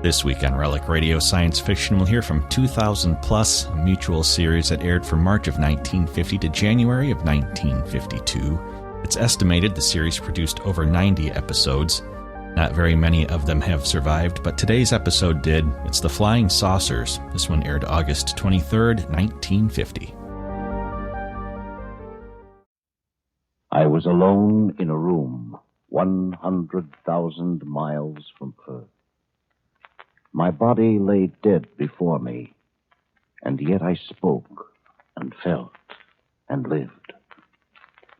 This week on Relic Radio Science Fiction, we'll hear from 2000 Plus, a mutual series that aired from March of 1950 to January of 1952. It's estimated the series produced over 90 episodes. Not very many of them have survived, but today's episode did. It's The Flying Saucers. This one aired August 23rd, 1950. I was alone in a room 100,000 miles from Earth. My body lay dead before me, and yet I spoke and felt and lived.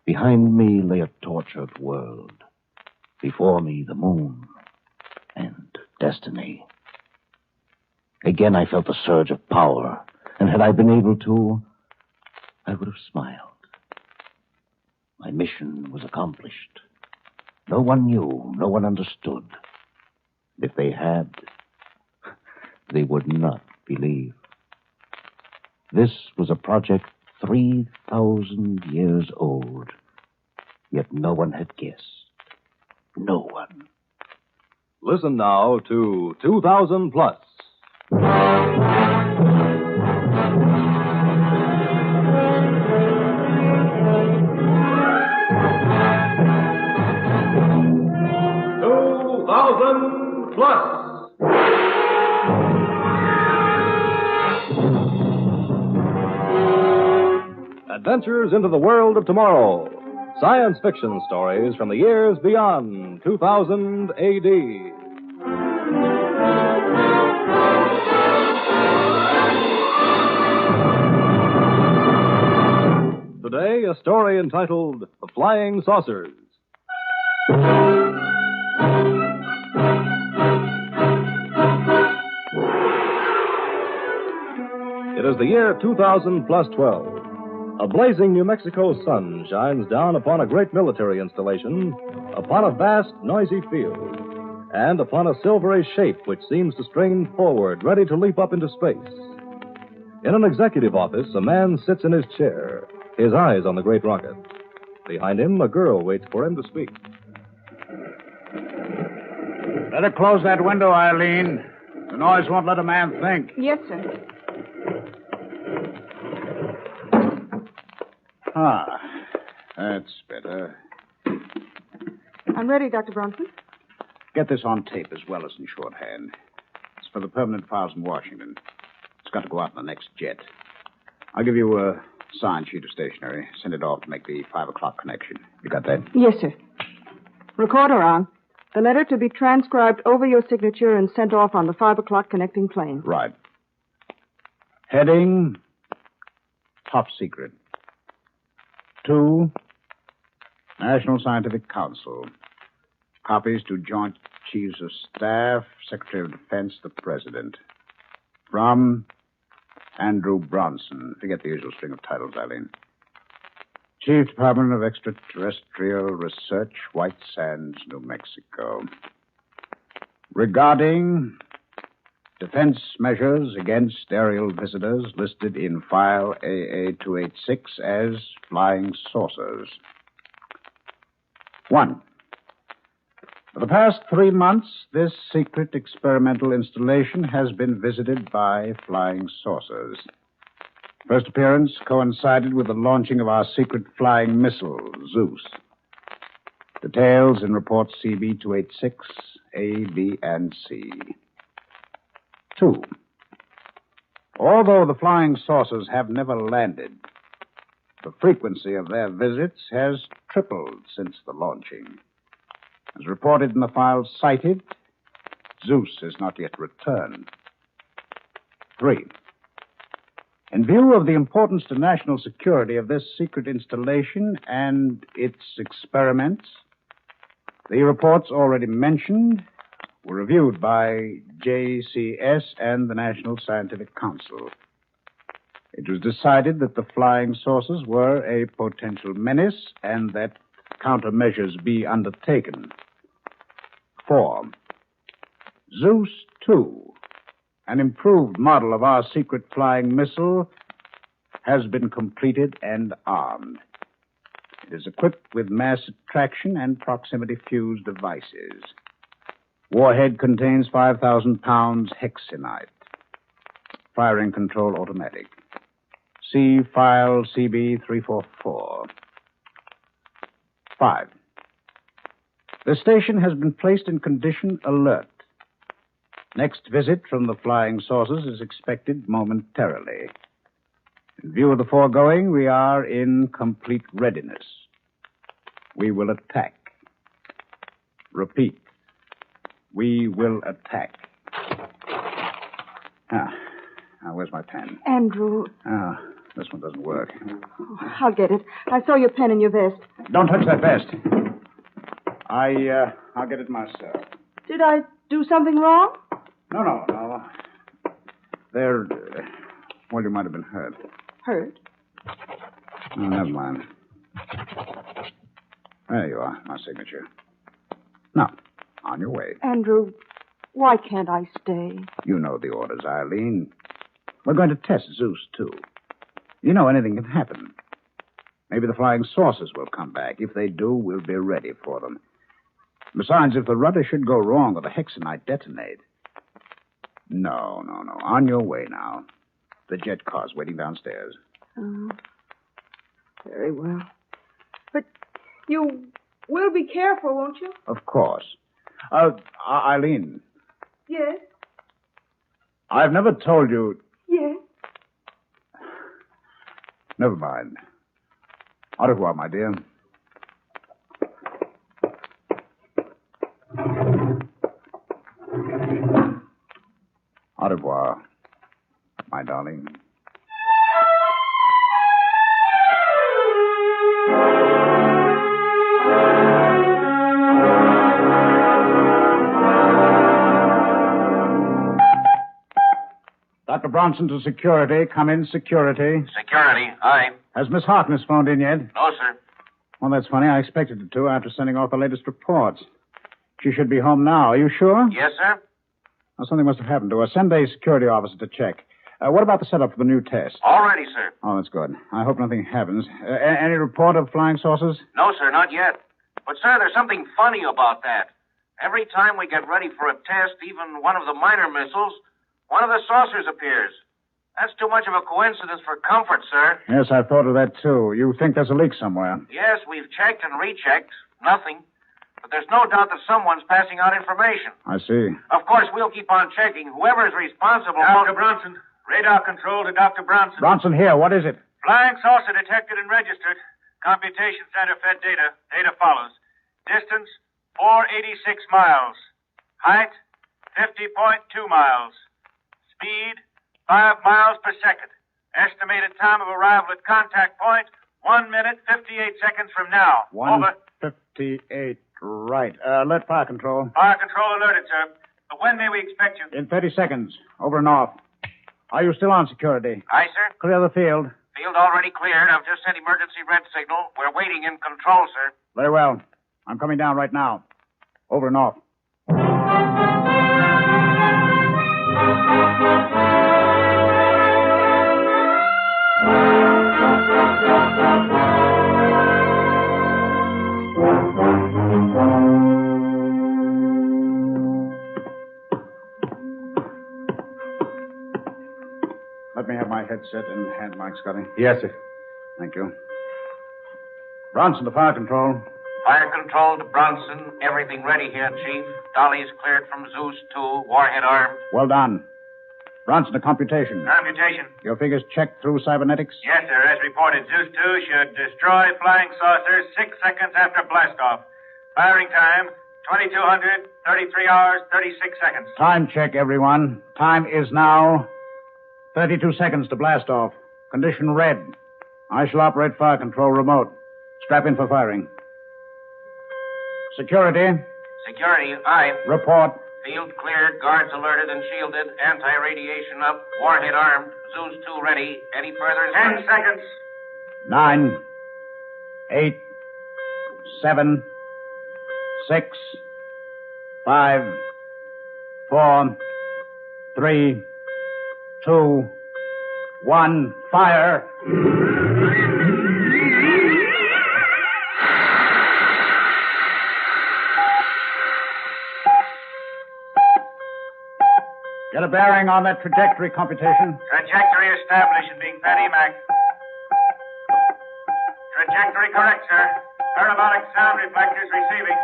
Behind me lay a tortured world. Before me, the moon and destiny. Again, I felt the surge of power, and had I been able to, I would have smiled. My mission was accomplished. No one knew, no one understood. If they had, they would not believe. This was a project 3,000 years old, yet no one had guessed. No one. Listen now to 2000 Plus. Adventures into the world of tomorrow. Science fiction stories from the years beyond 2000 A.D. Today, a story entitled The Flying Saucers. It is the year 2000 plus 12. A blazing New Mexico sun shines down upon a great military installation, upon a vast, noisy field, and upon a silvery shape which seems to strain forward, ready to leap up into space. In an executive office, a man sits in his chair, his eyes on the great rocket. Behind him, a girl waits for him to speak. Better close that window, Eileen. The noise won't let a man think. Yes, sir. Ah, that's better. I'm ready, Dr. Bronson. Get this on tape as well as in shorthand. It's for the permanent files in Washington. It's got to go out in the next jet. I'll give you a signed sheet of stationery. Send it off to make the 5 o'clock connection. You got that? Yes, sir. Recorder on. The letter to be transcribed over your signature and sent off on the 5 o'clock connecting plane. Right. Heading, top secret. 2, National Scientific Council. Copies to Joint Chiefs of Staff, Secretary of Defense, the President. From Andrew Bronson. Forget the usual string of titles, Eileen. Chief Department of Extraterrestrial Research, White Sands, New Mexico. Regarding defense measures against aerial visitors listed in file AA-286 as flying saucers. 1. For the past 3 months, this secret experimental installation has been visited by flying saucers. First appearance coincided with the launching of our secret flying missile, Zeus. Details in report CB-286, A, B, and C. 2. Although the flying saucers have never landed, the frequency of their visits has tripled since the launching. As reported in the files cited, Zeus has not yet returned. 3. In view of the importance to national security of this secret installation and its experiments, the reports already mentioned were reviewed by JCS and the National Scientific Council. It was decided that the flying saucers were a potential menace and that countermeasures be undertaken. 4. Zeus 2, an improved model of our secret flying missile, has been completed and armed. It is equipped with mass attraction and proximity fuse devices. Warhead contains 5,000 pounds hexenite. Firing control automatic. See file CB344. 5. The station has been placed in condition alert. Next visit from the flying saucers is expected momentarily. In view of the foregoing, we are in complete readiness. We will attack. Repeat. We will attack. Now, where's my pen? Andrew. This one doesn't work. I'll get it. I saw your pen in your vest. Don't touch that vest. I'll get it myself. Did I do something wrong? No. There, well, you might have been hurt. Hurt? Oh, never mind. There you are, my signature. Now, on your way. Andrew, why can't I stay? You know the orders, Eileen. We're going to test Zeus, too. You know anything can happen. Maybe the flying saucers will come back. If they do, we'll be ready for them. Besides, if the rudder should go wrong or the hexenite detonate. No. On your way now. The jet car's waiting downstairs. Oh, very well. But you will be careful, won't you? Of course. Eileen. Yes. I've never told you... Yes. Never mind. Au revoir, my dear. Au revoir, my darling. Dr. Bronson to security. Come in, security. Security, aye. Has Miss Harkness phoned in yet? No, sir. Well, that's funny. I expected her to after sending off the latest reports. She should be home now. Are you sure? Yes, sir. Well, something must have happened to her. Send a security officer to check. What about the setup for the new test? All ready, sir. Oh, that's good. I hope nothing happens. Any report of flying saucers? No, sir, not yet. But, sir, there's something funny about that. Every time we get ready for a test, even one of the minor missiles, one of the saucers appears. That's too much of a coincidence for comfort, sir. Yes, I thought of that, too. You think there's a leak somewhere? Yes, we've checked and rechecked. Nothing. But there's no doubt that someone's passing out information. I see. Of course, we'll keep on checking. Whoever is responsible... Dr. Bronson. Radar control to Dr. Bronson. Bronson here. What is it? Flying saucer detected and registered. Computation center fed data. Data follows. Distance, 486 miles. Height, 50.2 miles. Speed, 5 miles per second. Estimated time of arrival at contact point, 1 minute, 58 seconds from now. Over. 1:58. Right. Alert fire control. Fire control alerted, sir. But when may we expect you? In 30 seconds. Over and off. Are you still on security? Aye, sir. Clear the field. Field already cleared. I've just sent emergency red signal. We're waiting in control, sir. Very well. I'm coming down right now. Over and off. Let me have my headset and hand mic, Scotty. Yes, sir. Thank you. Bronson to fire control. Fire control to Bronson. Everything ready here, Chief. Dolly's cleared from Zeus 2. Warhead armed. Well done. Bronson to computation. Computation. Your figures checked through cybernetics? Yes, sir. As reported, Zeus 2 should destroy flying saucers 6 seconds after blastoff. Firing time, 2200, 33 hours, 36 seconds. Time check, everyone. Time is now 32 seconds to blast off. Condition red. I shall operate fire control remote. Strap in for firing. Security. Security, aye. Report. Field cleared, guards alerted and shielded, anti-radiation up, warhead armed, Zeus 2 ready. Any further 10 seconds. 9, 8, 7, 6, 5, 4, 3, 2, 1, fire. Get a bearing on that trajectory computation. Trajectory established and being fed EMAC. Trajectory correct, sir. Parabolic sound reflectors receiving.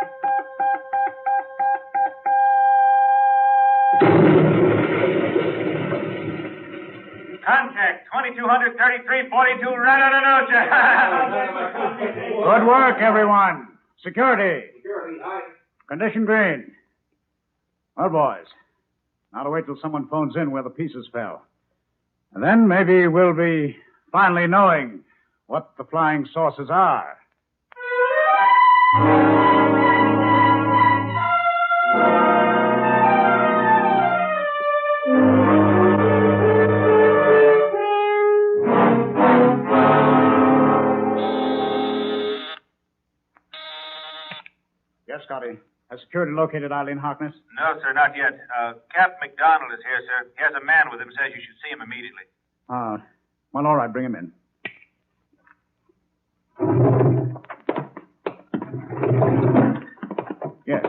Contact 2233-42 right on the nose. Good work, everyone. Security. Condition green. Well, boys, now to wait till someone phones in where the pieces fell. And then maybe we'll be finally knowing what the flying saucers are. Yes, Scotty. Has security located Eileen Harkness? No, sir, not yet. Captain McDonald is here, sir. He has a man with him, says you should see him immediately. Well, all right, bring him in. Yes.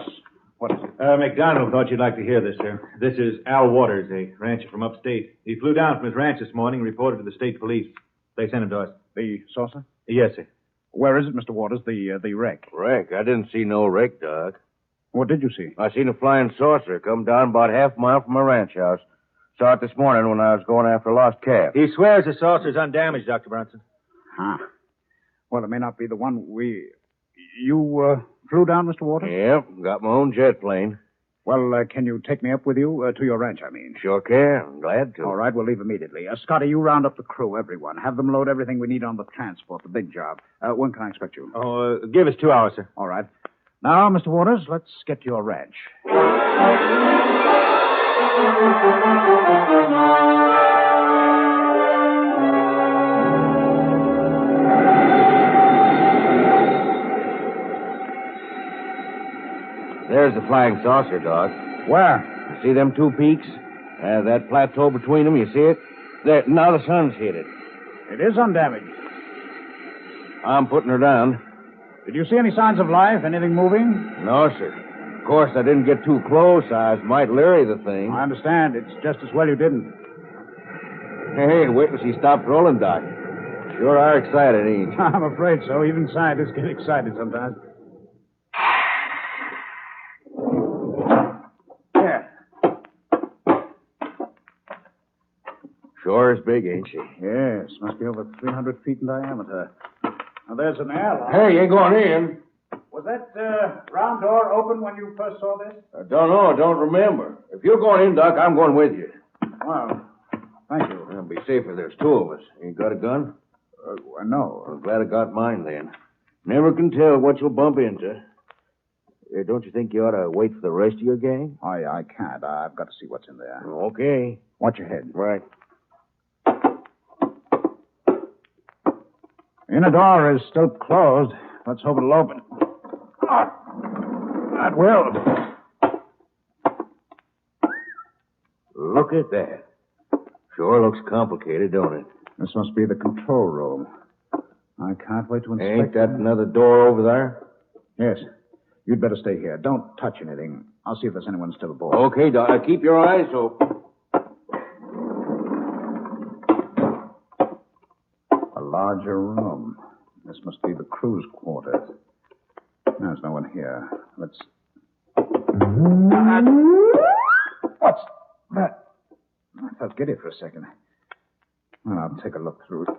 What is it? McDonald thought you'd like to hear this, sir. This is Al Waters, a rancher from upstate. He flew down from his ranch this morning and reported to the state police. They sent him to us. The saucer? Yes, sir. Where is it, Mr. Waters? The wreck. Wreck? I didn't see no wreck, Doc. What did you see? I seen a flying saucer come down about half a mile from my ranch house. Saw it this morning when I was going after a lost calf. He swears the saucer's undamaged, Dr. Bronson. Huh. Well, it may not be the one You flew down, Mr. Waters? Yep, got my own jet plane. Well, can you take me up with you to your ranch, I mean? Sure can. Glad to. All right, we'll leave immediately. Scotty, you round up the crew, everyone. Have them load everything we need on the transport, the big job. When can I expect you? Oh, give us 2 hours, sir. All right. Now, Mr. Waters, let's get to your ranch. There's the flying saucer, Doc. Where? You see them 2 peaks? That plateau between them, you see it? There, now the sun's hit it. It is undamaged. I'm putting her down. Did you see any signs of life? Anything moving? No, sir. Of course, I didn't get too close. I was might leery the thing. I understand. It's just as well you didn't. Hey, wait till she stopped rolling, Doc. Sure are excited, ain't you? I'm afraid so. Even scientists get excited sometimes. Yeah. Sure is big, ain't she? Yes. Must be over 300 feet in diameter. Now, there's an airlock. Hey, you ain't going in. Was that round door open when you first saw this? I don't know. I don't remember. If you're going in, Doc, I'm going with you. Well, thank you. It'll be safer. There's 2 of us. You got a gun? No. I'm glad I got mine then. Never can tell what you'll bump into. Don't you think you ought to wait for the rest of your gang? I can't. I've got to see what's in there. Okay. Watch your head. Right. The inner door is still closed. Let's hope it'll open. That will. Look at that. Sure looks complicated, don't it? This must be the control room. I can't wait to inspect Ain't that another door over there? Yes. You'd better stay here. Don't touch anything. I'll see if there's anyone still aboard. Okay, Doc. Keep your eyes open. A larger room. This must be the crew's quarters. There's no one here. Let's... What's that? I felt giddy for a second. Well, I'll take a look through it.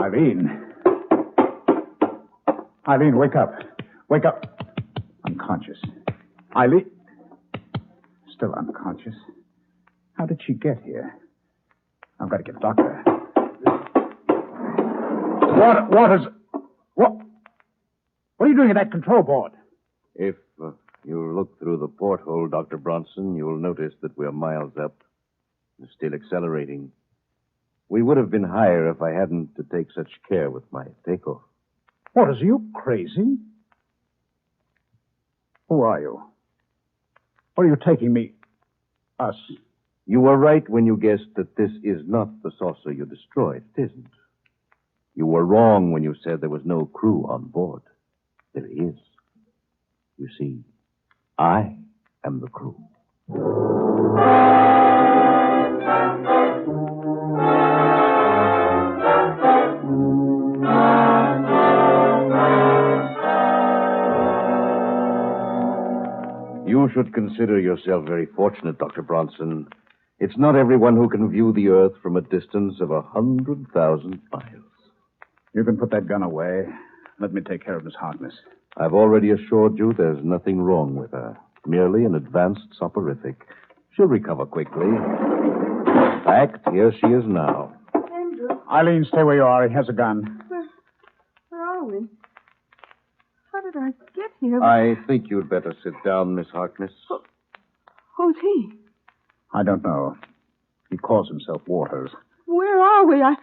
Eileen. Eileen, wake up. Wake up. Unconscious. Eileen. Still unconscious. How did she get here? I've got to get a doctor. What are you doing at that control board? If you look through the porthole, Dr. Bronson, you'll notice that we're miles up. We're still accelerating. We would have been higher if I hadn't to take such care with my takeoff. What, is you crazy? Who are you? What are you taking me? Us? You were right when you guessed that this is not the saucer you destroyed. It isn't. You were wrong when you said there was no crew on board. There is. You see, I am the crew. You should consider yourself very fortunate, Dr. Bronson. It's not everyone who can view the Earth from a distance of 100,000 miles. You can put that gun away. Let me take care of Miss Harkness. I've already assured you there's nothing wrong with her. Merely an advanced soporific. She'll recover quickly. In fact, here she is now. Andrew, Eileen, stay where you are. He has a gun. where are we? How did I get here? I think you'd better sit down, Miss Harkness. Who's he? I don't know. He calls himself Waters. Where are we? I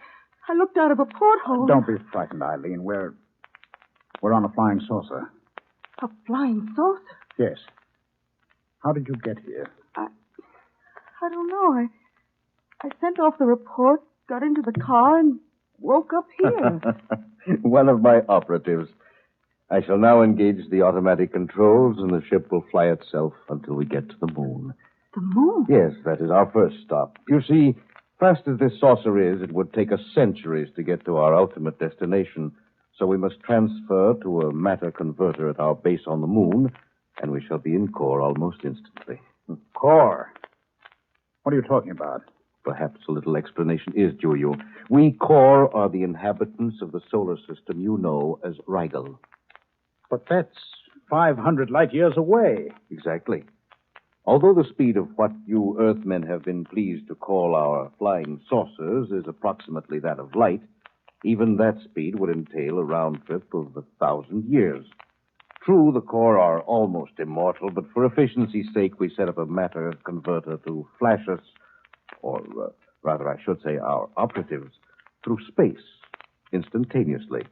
looked out of a porthole. Don't be frightened, Eileen. We're on a flying saucer. A flying saucer? Yes. How did you get here? I don't know. I sent off the report, got into the car, and woke up here. One of my operatives. I shall now engage the automatic controls, and the ship will fly itself until we get to the moon. The moon? Yes, that is our first stop. You see, fast as this saucer is, it would take us centuries to get to our ultimate destination. So we must transfer to a matter converter at our base on the moon, and we shall be in core almost instantly. Core? What are you talking about? Perhaps a little explanation is due you. We core are the inhabitants of the solar system you know as Rigel. But that's 500 light years away. Exactly. Although the speed of what you Earthmen have been pleased to call our flying saucers is approximately that of light, even that speed would entail a round trip of 1,000 years. True, the core are almost immortal, but for efficiency's sake, we set up a matter converter to flash us, or rather, I should say, our operatives, through space, instantaneously.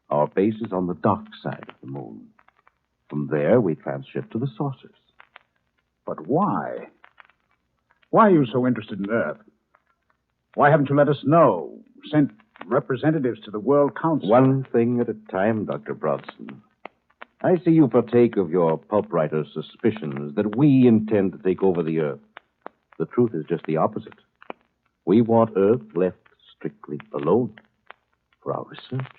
Our base is on the dark side of the moon. From there, we transship to the saucers. But why? Why are you so interested in Earth? Why haven't you let us know? Sent representatives to the World Council? One thing at a time, Dr. Bronson. I see you partake of your pulp writer's suspicions that we intend to take over the Earth. The truth is just the opposite. We want Earth left strictly alone for our research.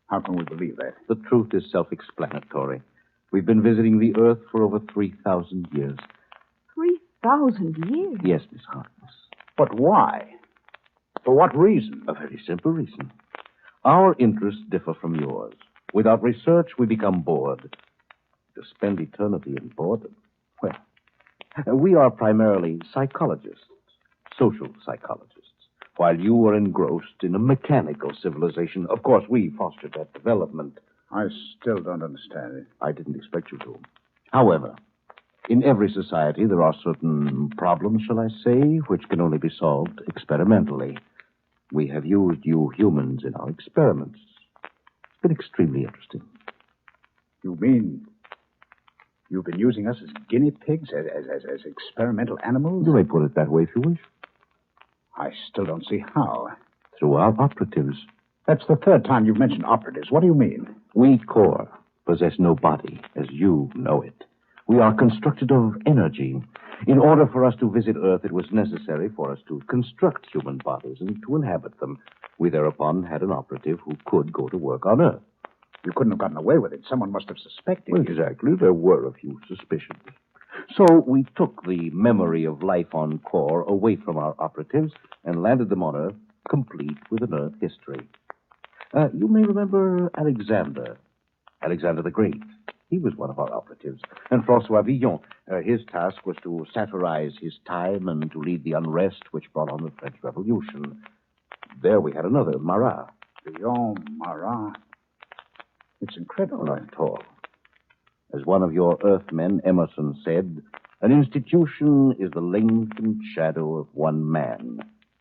How can we believe that? The truth is self-explanatory. We've been visiting the Earth for over 3,000 years. 3,000 years? Yes, Miss Harkness. But why? For what reason? A very simple reason. Our interests differ from yours. Without research, we become bored. To spend eternity in boredom, well, we are primarily psychologists, social psychologists, while you are engrossed in a mechanical civilization. Of course, we fostered that development. I still don't understand it. I didn't expect you to. However, in every society, there are certain problems, shall I say, which can only be solved experimentally. We have used you humans in our experiments. It's been extremely interesting. You mean you've been using us as guinea pigs, as experimental animals? You may put it that way if you wish. I still don't see how. Through our operatives. That's the third time you've mentioned operatives. What do you mean? We core possess no body, as you know it. We are constructed of energy. In order for us to visit Earth, it was necessary for us to construct human bodies and to inhabit them. We thereupon had an operative who could go to work on Earth. You couldn't have gotten away with it. Someone must have suspected you. Exactly. There were a few suspicions. So we took the memory of life on core away from our operatives and landed them on Earth, complete with an Earth history. You may remember Alexander the Great. He was one of our operatives. And Francois Villon, his task was to satirize his time and to lead the unrest which brought on the French Revolution. There we had another, Marat. Villon, Marat. It's incredible. Not at all. As one of your Earthmen, Emerson, said, an institution is the lengthened shadow of one man.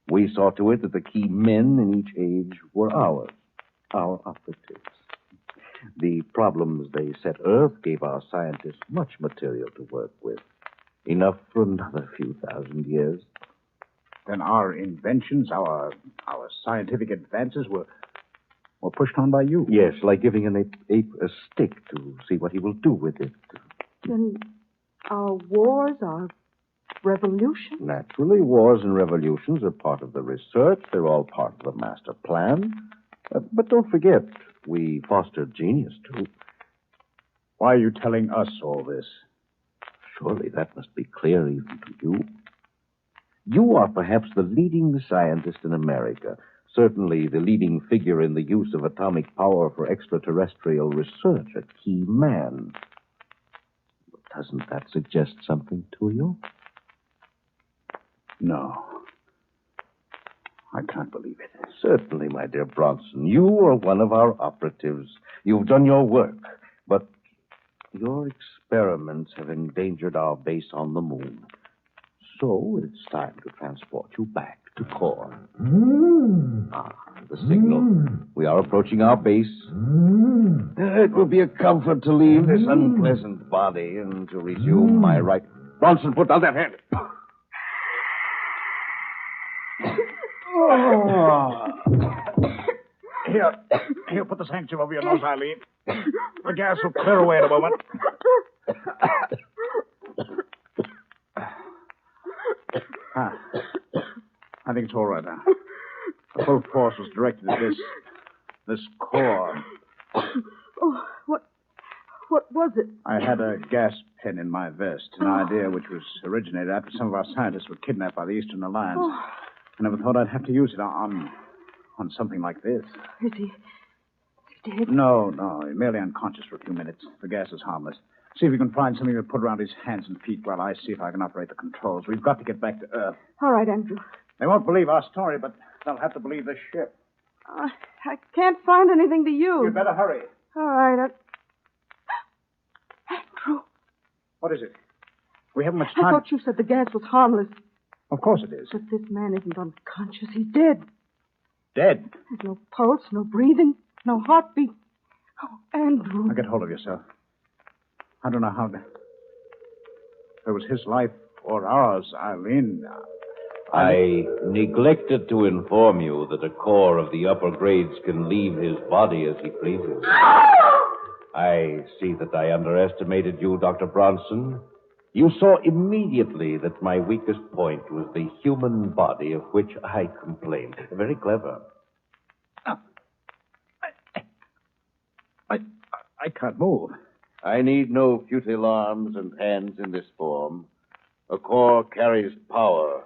We saw to it that the key men in each age were ours, our operatives. The problems they set Earth gave our scientists much material to work with. Enough for another few thousand years. Then our inventions, our scientific advances were pushed on by you. Yes, like giving an ape a stick to see what he will do with it. Then Our wars, our revolution? Naturally, wars and revolutions are part of the research. They're all part of the master plan. But don't forget, we fostered genius, too. Why are you telling us all this? Surely that must be clear even to you. You are perhaps the leading scientist in America, certainly the leading figure in the use of atomic power for extraterrestrial research, a key man. But doesn't that suggest something to you? No. I can't believe it. Certainly, my dear Bronson. You are one of our operatives. You've done your work, but your experiments have endangered our base on the moon. So it's time to transport you back to core. The signal. We are approaching our base. It will be a comfort to leave this unpleasant body and to resume my right. Bronson, put down that hand. Oh. Here, put this handkerchief over your nose, Eileen. The gas will clear away in a moment. I think it's all right now. The full force was directed at this core. Oh, what was it? I had a gas pen in my vest, an idea which was originated after some of our scientists were kidnapped by the Eastern Alliance. I never thought I'd have to use it on something like this. Is he dead? No, merely unconscious for a few minutes. The gas is harmless. See if you can find something to put around his hands and feet while I see if I can operate the controls. We've got to get back to Earth. All right, Andrew. They won't believe our story, but they'll have to believe the ship. I can't find anything to use. You'd better hurry. All right. Andrew. What is it? We haven't much time. I thought you said the gas was harmless. Of course it is. But this man isn't unconscious. He's dead. Dead? There's no pulse, no breathing, no heartbeat. Oh, Andrew. Now get hold of yourself. I don't know how to... If it was his life or ours, Eileen... I neglected to inform you that a core of the upper grades can leave his body as he pleases. I see that I underestimated you, Dr. Bronson. You saw immediately that my weakest point was the human body of which I complained. Very clever. I can't move. I need no futile arms and hands in this form. A core carries power,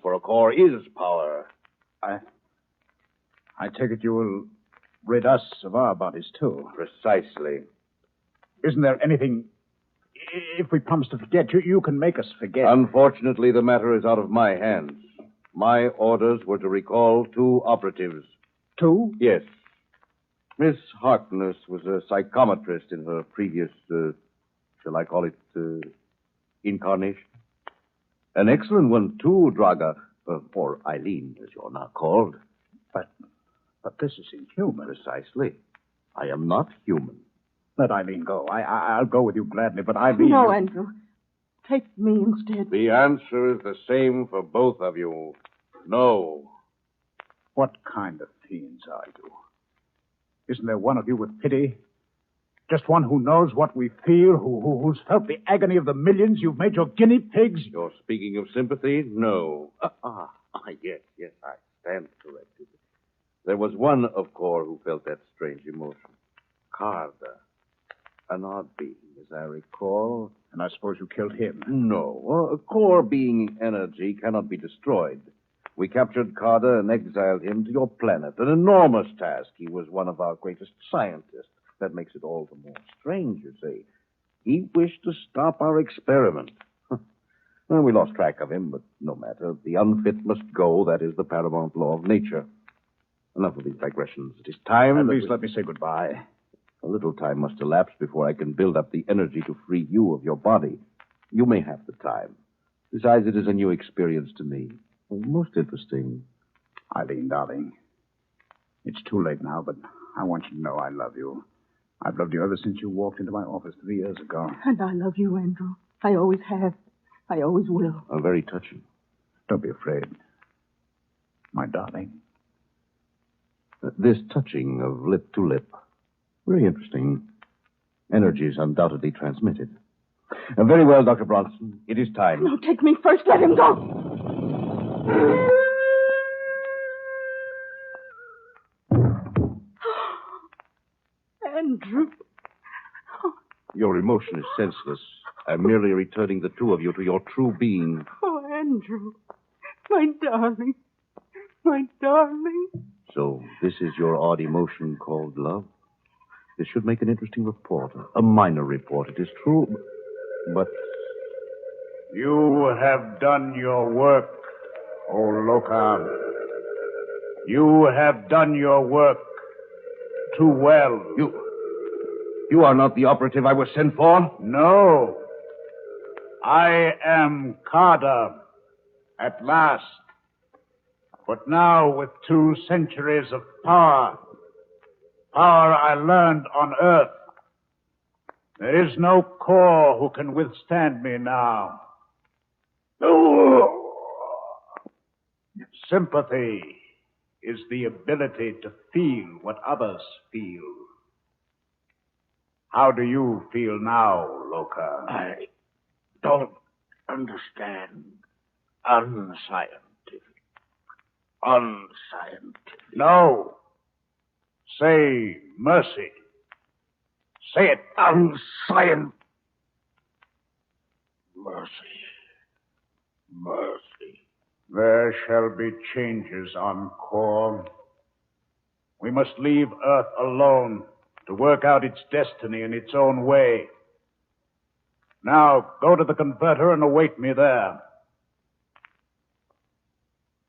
for a core is power. I take it you will rid us of our bodies, too. Precisely. Isn't there anything... If we promise to forget, you can make us forget. Unfortunately, the matter is out of my hands. My orders were to recall 2 operatives. 2? Yes. Miss Harkness was a psychometrist in her previous, shall I call it, incarnation. An excellent one, too, Draga, or Eileen, as you're now called. But this is inhuman. Precisely. I am not human. Let Eileen go. I'll go with you gladly, but Eileen... No, Andrew. Take me instead. The answer is the same for both of you. No. What kind of fiends are you? Isn't there one of you with pity? Just one who knows what we feel, who's felt the agony of the millions you've made your guinea pigs? You're speaking of sympathy? No. Yes, I stand corrected. There was one of core who felt that strange emotion. Carter. An odd being, as I recall. And I suppose you killed him? No. A core being energy cannot be destroyed. We captured Carter and exiled him to your planet. An enormous task. He was one of our greatest scientists. That makes it all the more strange, you see. He wished to stop our experiment. Well, we lost track of him, but no matter. The unfit must go. That is the paramount law of nature. Enough of these digressions. It is time... At least let me say goodbye. A little time must elapse before I can build up the energy to free you of your body. You may have the time. Besides, it is a new experience to me. Most interesting. Eileen, darling, it's too late now, but I want you to know I love you. I've loved you ever since you walked into my office 3 years ago. And I love you, Andrew. I always have. I always will. Very touching. Don't be afraid. My darling. This touching of lip to lip. Very interesting. Energy is undoubtedly transmitted. Very well, Dr. Bronson. It is time. No, take me first. Let him go. Andrew. Your emotion is senseless. I'm merely returning the two of you to your true being. Oh, Andrew. My darling. My darling. So this is your odd emotion called love? This should make an interesting report. A minor report, it is true. But... You have done your work, O Loka. You have done your work too well. You are not the operative I was sent for? No. I am Carter, at last. But now with 2 centuries of power I learned on Earth, there is no core who can withstand me now. Sympathy is the ability to feel what others feel. How do you feel now, Loka? I don't understand. Unscientific. No. Say mercy. Say it. Unscientific. Mercy. There shall be changes on Core. We must leave Earth alone to work out its destiny in its own way. Now, go to the converter and await me there.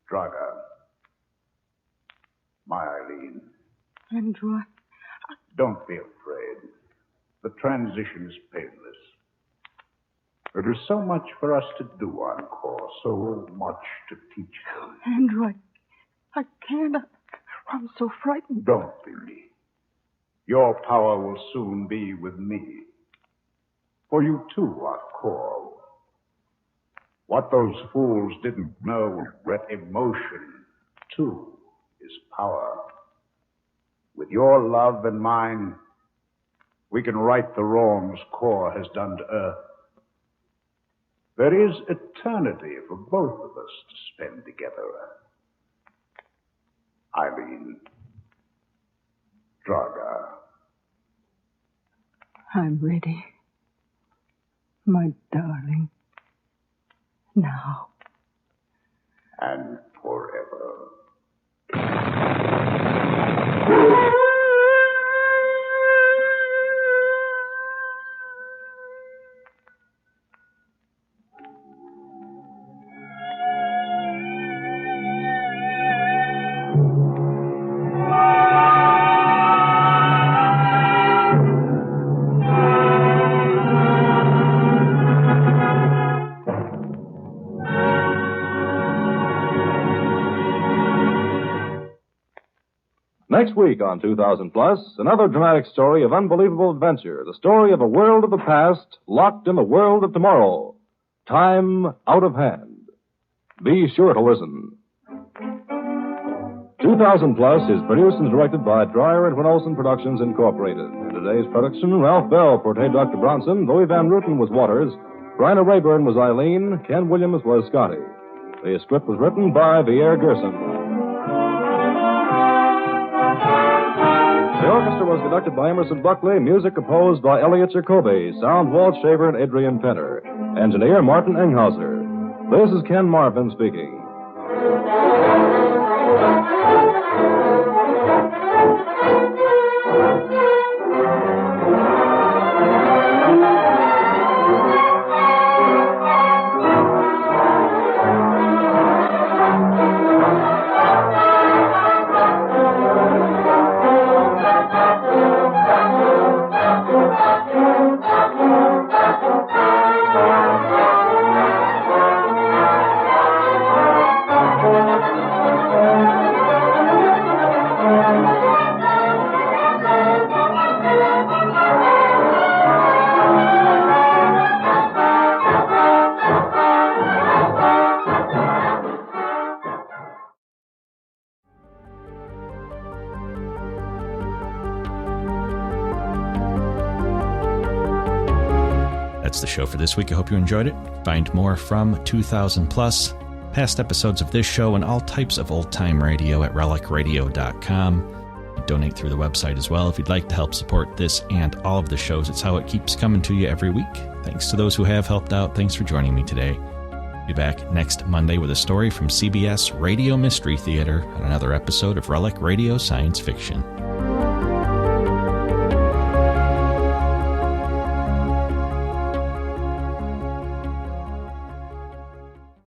Draga. My Eileen. Andrew, Don't be afraid. The transition is painless. There is so much for us to do on Core, so much to teach you. Andrew, I can't. I'm so frightened. Don't be. Your power will soon be with me. For you, too, are Core. What those fools didn't know, that emotion, too, is power. With your love and mine, we can right the wrongs Core has done to Earth. There is eternity for both of us to spend together. Eileen. Draga. I'm ready. My darling. Now. And forever. Next week on 2000 Plus, another dramatic story of unbelievable adventure. The story of a world of the past locked in the world of tomorrow. Time out of hand. Be sure to listen. 2000 Plus is produced and directed by Dreyer and Olson Productions Incorporated. In today's production, Ralph Bell portrayed Dr. Bronson, Louis Van Ruten was Waters, Bryna Rayburn was Eileen, Ken Williams was Scotty. The script was written by Pierre Gerson. The orchestra was conducted by Emerson Buckley, music composed by Elliot Jacoby, sound Walt Shaver and Adrian Penner, engineer Martin Enghauser. This is Ken Marvin speaking. That's the show for this week. I hope you enjoyed it. Find more from 2000 Plus, past episodes of this show, and all types of old-time radio at relicradio.com. Donate through the website as well if you'd like to help support this and all of the shows. It's how it keeps coming to you every week. Thanks to those who have helped out. Thanks for joining me today. Be back next Monday with a story from CBS Radio Mystery Theater on another episode of Relic Radio Science Fiction.